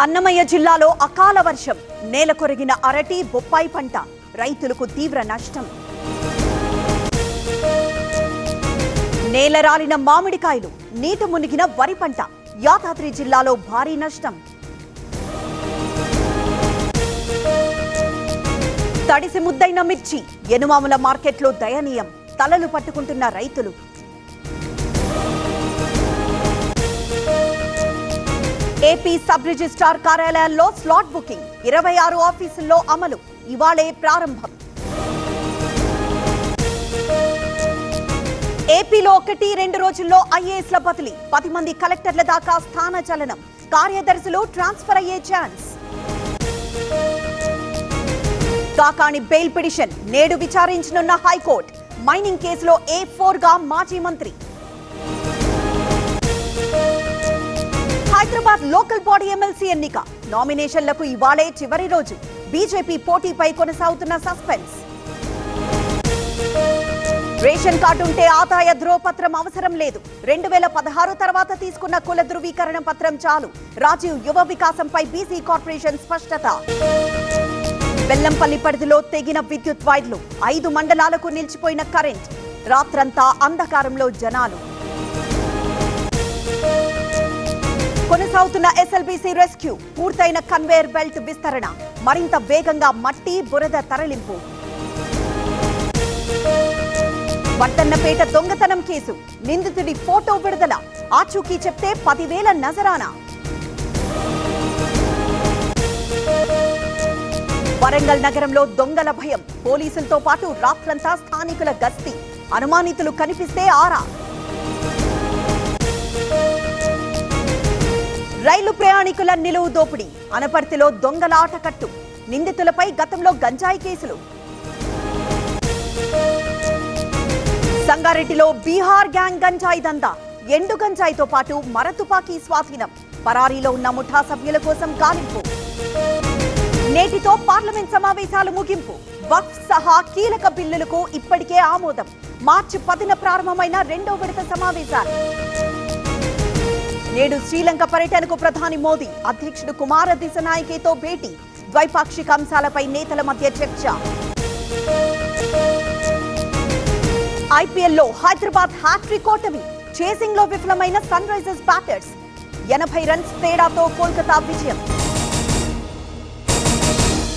అన్నమయ్య జిల్లాలో అకాల వర్షం నేలకొరిగిన అరటి బొప్పాయి పంట రైతులకు తీవ్ర నష్టం. నేలరాలిన మామిడికాయలు నీట మునిగిన వరి పంట యాదాద్రి జిల్లాలో భారీ నష్టం. తడిసి ముద్దైన మిర్చి ఎనుమాముల మార్కెట్లో దయనీయం తలలు పట్టుకుంటున్న రైతులు. ఏపీ సబ్ రిజిస్ట్రార్ కార్యాలయాల్లో స్లాట్ బుకింగ్ 26 ఆఫీసుల్లో అమలు ఇవాళే ప్రారంభం. ఏపీలో 1-2 రోజుల్లో ఐఏఎస్ల బదిలీ 10 మంది కలెక్టర్ల దాకా స్థాన చలనం కార్యదర్శులు ట్రాన్స్ఫర్ అయ్యే ఛాన్స్. కాకాణి బెయిల్ పిటిషన్ నేడు విచారించనున్న హైకోర్టు మైనింగ్ కేసులో A4గా మాజీ మంత్రి. హైదరాబాద్ లోకల్ బాడీ ఎమ్మెల్సీ ఎన్నిక నామినేషన్లకు ఇవాళే చివరి రోజు బీజేపీ పోటీపై కొనసాగుతున్న సస్పెన్స్. రేషన్ కార్డు ఉంటే ఆదాయ ధ్రువపత్రం అవసరం లేదు 2016 తర్వాత తీసుకున్న కుల ధృవీకరణ పత్రం చాలు రాజీవ్ యువ వికాసంపై బీసీ కార్పొరేషన్ స్పష్టత. బెల్లంపల్లి పరిధిలో తెగిన విద్యుత్ వైర్లు 5 మండలాలకు నిలిచిపోయిన కరెంట్ రాత్రంతా అంధకారంలో జనాలు. కొనసాగుతున్న ఎస్ఎల్బీసీ రెస్క్యూ పూర్తయిన కన్వేయర్ బెల్ట్ విస్తరణ మరింత వేగంగా మట్టి బురద తరలింపు. వర్ధన్నపేట దొంగతనం కేసు నిందితుడి ఫోటో విడుదల ఆచూకీ చెప్తే 10,000 నజరానా. వరంగల్ నగరంలో దొంగల భయం పోలీసులతో పాటు రాత్రంతా స్థానికుల గస్తీ అనుమానితులు కనిపిస్తే ఆరా. రైలు ప్రయాణికుల నిలువు దోపిడీ అనపర్తిలో దొంగల ఆటకట్టు నిందితులపై గతంలో గంజాయి కేసులు. సంగారెడ్డిలో బీహార్ గ్యాంగ్ గంజాయి దందా ఎండు గంజాయితో పాటు మరతుపాకీ స్వాధీనం పరారీలో ఉన్న ముఠా సభ్యుల కోసం గాలింపు. నేటితో పార్లమెంట్ సమావేశాలు ముగింపు వక్ఫ్ సహా కీలక బిల్లులకు ఇప్పటికే ఆమోదం మార్చి 10న ప్రారంభమైన 2వ విడత సమావేశాలు. నేడు శ్రీలంక పర్యటనకు ప్రధాని మోదీ అధ్యక్షుడు కుమార దిశనాయకేతో భేటీ ద్వైపాక్షిక అంశాలపై నేతల మధ్య చర్చ. ఐపీఎల్లో హైదరాబాద్ హ్యాట్రిక్ ఓటమి చేసింగ్ లో విఫలమైన సన్ రైజర్స్ బ్యాటర్స్ 80 రన్స్ తేడాతో కోల్కతా విజయం.